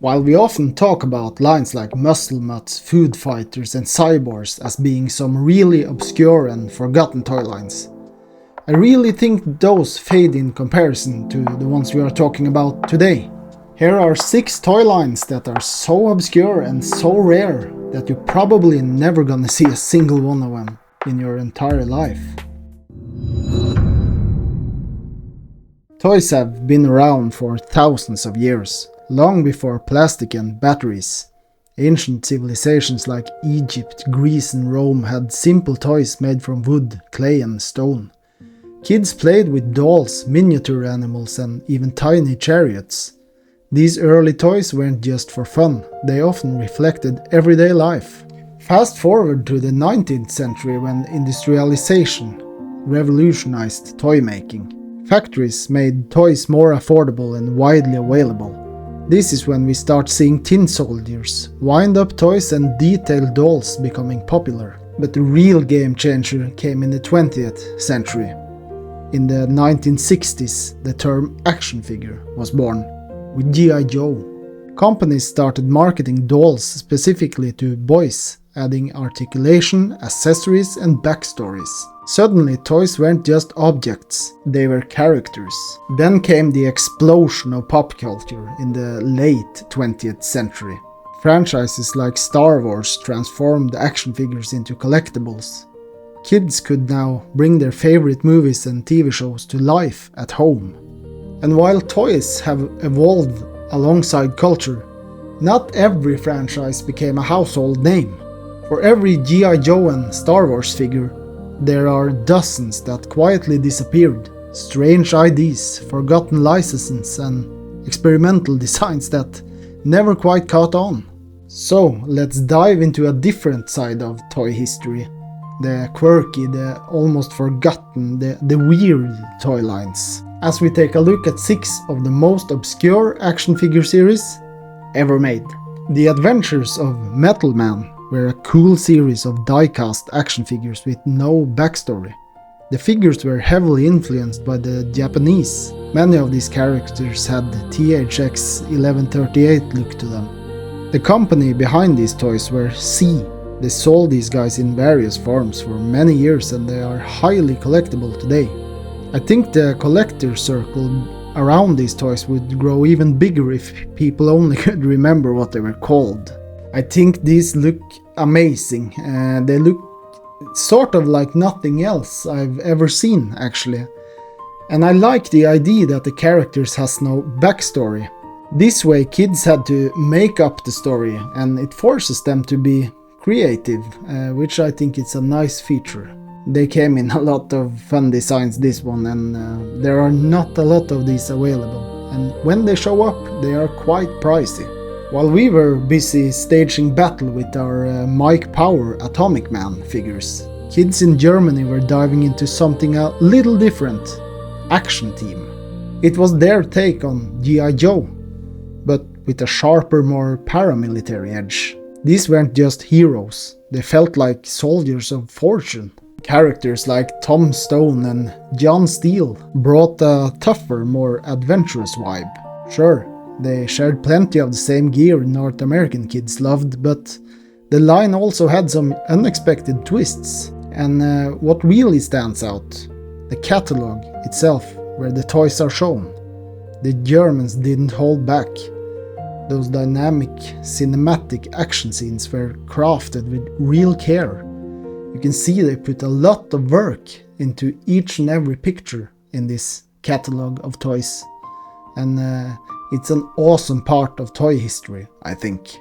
While we often talk about lines like Muscle Mutts, Food Fighters and Cyborgs as being some really obscure and forgotten toy lines, I really think those fade in comparison to the ones we are talking about today. Here are 6 toy lines that are so obscure and so rare that you're probably never gonna see a single one of them in your entire life. Toys have been around for thousands of years, long before plastic and batteries. Ancient civilizations like Egypt, Greece and Rome had simple toys made from wood, clay and stone. Kids played with dolls, miniature animals and even tiny chariots. These early toys weren't just for fun, they often reflected everyday life. Fast forward to the 19th century when industrialization revolutionized toy making. Factories made toys more affordable and widely available. This is when we start seeing tin soldiers, wind-up toys and detailed dolls becoming popular. But the real game changer came in the 20th century. In the 1960s, the term action figure was born, with G.I. Joe. Companies started marketing dolls specifically to boys, adding articulation, accessories and backstories. Suddenly toys weren't just objects, they were characters. Then came the explosion of pop culture in the late 20th century. Franchises like Star Wars transformed action figures into collectibles. Kids could now bring their favorite movies and TV shows to life at home. And while toys have evolved alongside culture, not every franchise became a household name. For every G.I. Joe and Star Wars figure, there are dozens that quietly disappeared. Strange ideas, forgotten licenses and experimental designs that never quite caught on. So let's dive into a different side of toy history. The quirky, the almost forgotten, the weird toy lines. As we take a look at 6 of the most obscure action figure series ever made. The Adventures of Metal Man were a cool series of die-cast action figures with no backstory. The figures were heavily influenced by the Japanese. Many of these characters had the THX 1138 look to them. The company behind these toys were C. They sold these guys in various forms for many years and they are highly collectible today. I think the collector circle around these toys would grow even bigger if people only could remember what they were called. I think these look amazing. They look sort of like nothing else I've ever seen actually. And I like the idea that the characters has no backstory. This way kids had to make up the story and it forces them to be creative, which I think is a nice feature. They came in a lot of fun designs, this one, and there are not a lot of these available. And when they show up, they are quite pricey. While we were busy staging battle with our Mike Power Atomic Man figures, kids in Germany were diving into something a little different. Action Team. It was their take on G.I. Joe, but with a sharper, more paramilitary edge. These weren't just heroes, they felt like soldiers of fortune. Characters like Tom Stone and John Steele brought a tougher, more adventurous vibe. Sure, they shared plenty of the same gear North American kids loved, but the line also had some unexpected twists. And what really stands out? The catalog itself, where the toys are shown. The Germans didn't hold back. Those dynamic, cinematic action scenes were crafted with real care. You can see they put a lot of work into each and every picture in this catalog of toys. And it's an awesome part of toy history, I think.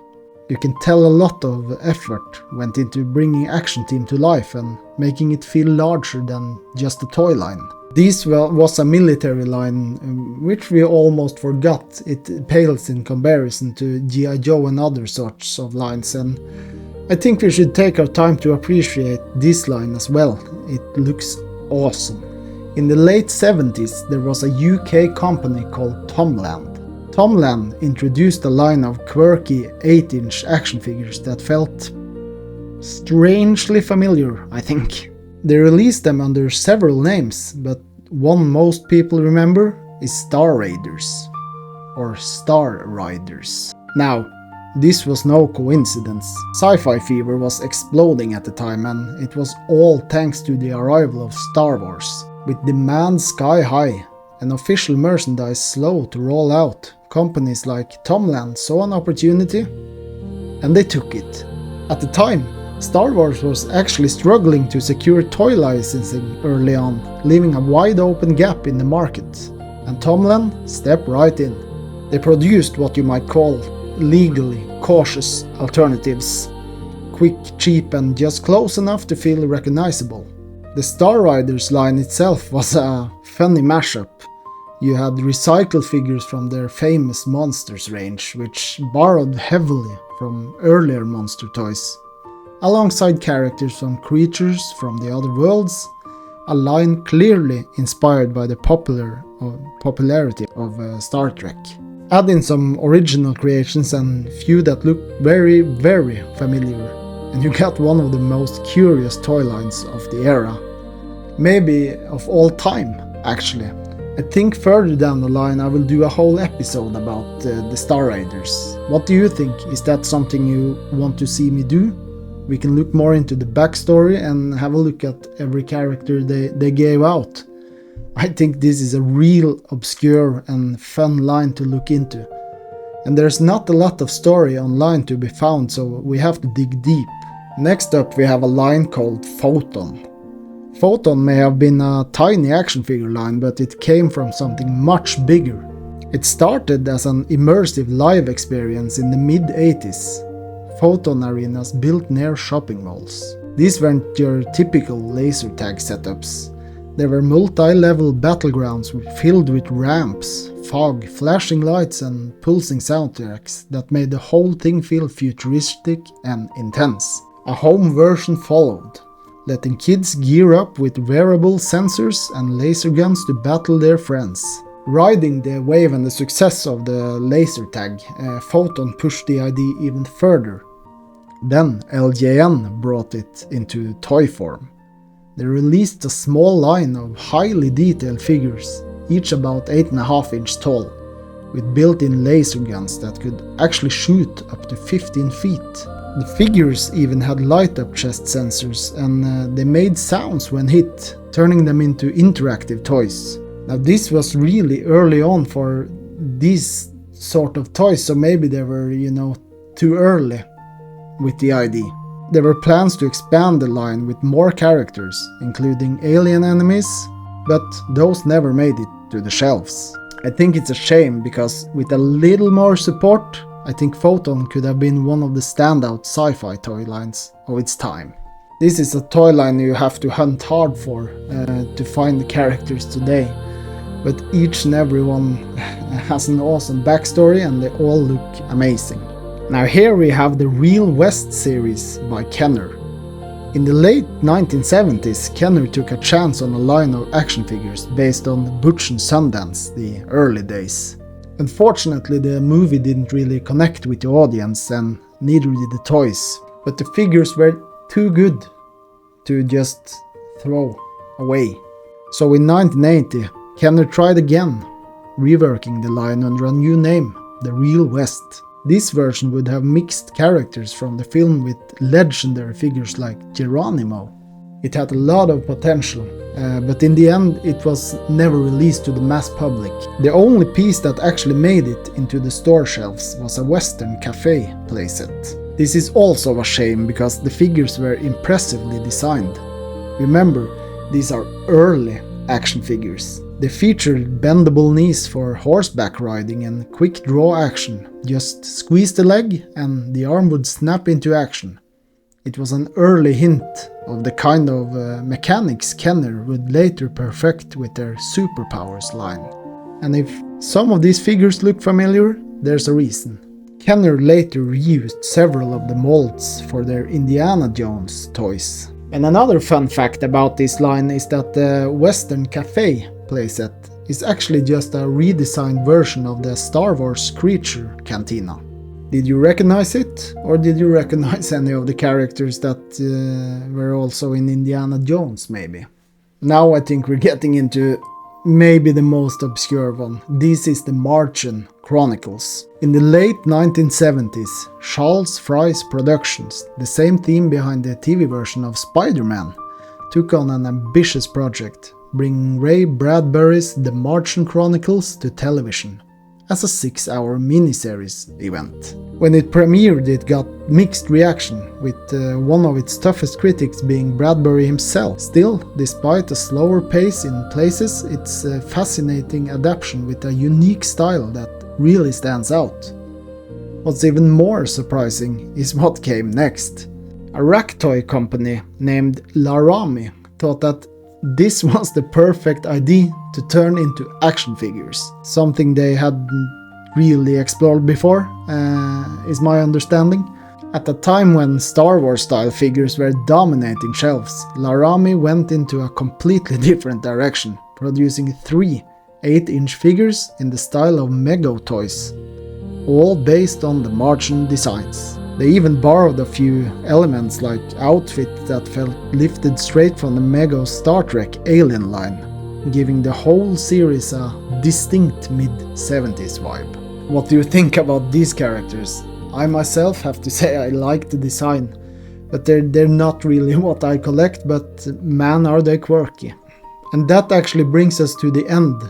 You can tell a lot of effort went into bringing Action Team to life and making it feel larger than just a toy line. This was a military line, which we almost forgot. It pales in comparison to G.I. Joe and other sorts of lines, and I think we should take our time to appreciate this line as well. It looks awesome. In the late 70s, there was a UK company called Tomland. Tomland introduced a line of quirky 8-inch action figures that felt strangely familiar, I think. They released them under several names, but one most people remember is Star Raiders, or Star Riders. Now, this was no coincidence. Sci-fi fever was exploding at the time, and it was all thanks to the arrival of Star Wars. With demand sky high and official merchandise slow to roll out, companies like Tomland saw an opportunity and they took it. At the time, Star Wars was actually struggling to secure toy licensing early on, leaving a wide open gap in the market. And Tomland stepped right in. They produced what you might call legally cautious alternatives. Quick, cheap and just close enough to feel recognizable. The Star Riders line itself was a funny mashup. You had recycled figures from their famous Monsters range, which borrowed heavily from earlier monster toys, alongside characters from creatures from the other worlds, a line clearly inspired by the popularity of Star Trek. Add in some original creations and few that look very, very familiar, and you got one of the most curious toy lines of the era. Maybe of all time, actually. I think further down the line I will do a whole episode about the Star Raiders. What do you think? Is that something you want to see me do? We can look more into the backstory and have a look at every character they gave out. I think this is a real obscure and fun line to look into. And there's not a lot of story online to be found, so we have to dig deep. Next up we have a line called Photon. Photon may have been a tiny action figure line, but it came from something much bigger. It started as an immersive live experience in the mid-80s. Photon arenas built near shopping malls. These weren't your typical laser tag setups. There were multi-level battlegrounds filled with ramps, fog, flashing lights and pulsing soundtracks that made the whole thing feel futuristic and intense. A home version followed, letting kids gear up with wearable sensors and laser guns to battle their friends. Riding the wave and the success of the laser tag, Photon pushed the idea even further. Then LJN brought it into toy form. They released a small line of highly detailed figures, each about 8.5 inches tall, with built-in laser guns that could actually shoot up to 15 feet. The figures even had light-up chest sensors, and they made sounds when hit, turning them into interactive toys. Now this was really early on for these sort of toys, so maybe they were, too early with the idea. There were plans to expand the line with more characters, including alien enemies, but those never made it to the shelves. I think it's a shame, because with a little more support, I think Photon could have been one of the standout sci-fi toy lines of its time. This is a toy line you have to hunt hard for to find the characters today, but each and every one has an awesome backstory and they all look amazing. Now here we have the Real West series by Kenner. In the late 1970s, Kenner took a chance on a line of action figures based on Butch and Sundance, the early days. Unfortunately, the movie didn't really connect with the audience, and neither did the toys, but the figures were too good to just throw away. So in 1980, Kenner tried again, reworking the line under a new name, the Real West. This version would have mixed characters from the film with legendary figures like Geronimo. It had a lot of potential, but in the end it was never released to the mass public. The only piece that actually made it into the store shelves was a Western Cafe playset. This is also a shame, because the figures were impressively designed. Remember, these are early action figures. They featured bendable knees for horseback riding and quick draw action. Just squeeze the leg and the arm would snap into action. It was an early hint of the kind of mechanics Kenner would later perfect with their Superpowers line. And if some of these figures look familiar, there's a reason. Kenner later reused several of the molds for their Indiana Jones toys. And another fun fact about this line is that the Western Cafe playset is actually just a redesigned version of the Star Wars creature cantina. Did you recognize it? Or did you recognize any of the characters that were also in Indiana Jones maybe? Now I think we're getting into maybe the most obscure one. This is the Martian Chronicles. In the late 1970s, Charles Fry's Productions, the same team behind the TV version of Spider-Man, took on an ambitious project, bringing Ray Bradbury's The Martian Chronicles to television as a 6-hour miniseries event. When it premiered, it got mixed reaction, with one of its toughest critics being Bradbury himself. Still, despite a slower pace in places, it's a fascinating adaptation with a unique style that really stands out. What's even more surprising is what came next. A rack toy company named Larami thought that this was the perfect idea to turn into action figures, something they hadn't really explored before, is my understanding. At a time when Star Wars style figures were dominating shelves, Larami went into a completely different direction, producing 3 8-inch figures in the style of Mego toys, all based on the Martian designs. They even borrowed a few elements like outfits that felt lifted straight from the Mego Star Trek Alien line, giving the whole series a distinct mid-70s vibe. What do you think about these characters? I myself have to say I like the design, but they're not really what I collect, but man are they quirky. And that actually brings us to the end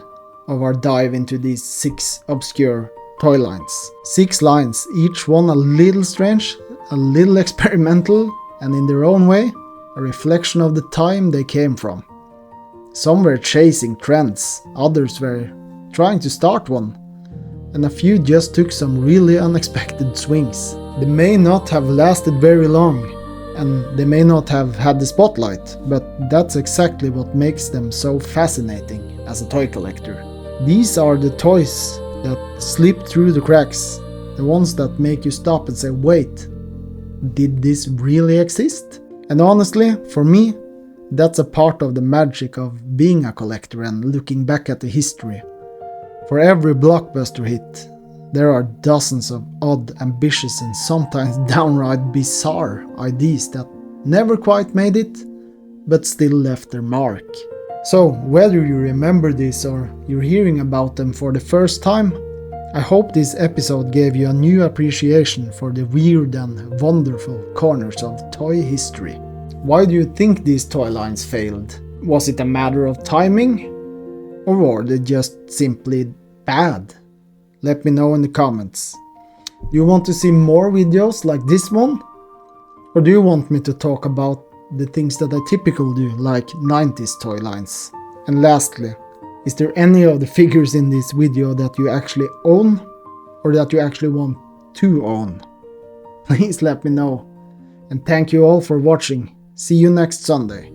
of our dive into these 6 obscure toy lines. 6 lines, each one a little strange, a little experimental, and in their own way, a reflection of the time they came from. Some were chasing trends, others were trying to start one, and a few just took some really unexpected swings. They may not have lasted very long, and they may not have had the spotlight, but that's exactly what makes them so fascinating as a toy collector. These are the toys that slip through the cracks, the ones that make you stop and say, wait, did this really exist? And honestly, for me, that's a part of the magic of being a collector and looking back at the history. For every blockbuster hit, there are dozens of odd, ambitious and sometimes downright bizarre ideas that never quite made it, but still left their mark. So, whether you remember this or you're hearing about them for the first time, I hope this episode gave you a new appreciation for the weird and wonderful corners of toy history. Why do you think these toy lines failed? Was it a matter of timing? Or were they just simply bad? Let me know in the comments. Do you want to see more videos like this one? Or do you want me to talk about the things that I typically do, like 90s toy lines? And lastly, is there any of the figures in this video that you actually own, or that you actually want to own? Please let me know. And thank you all for watching. See you next Sunday.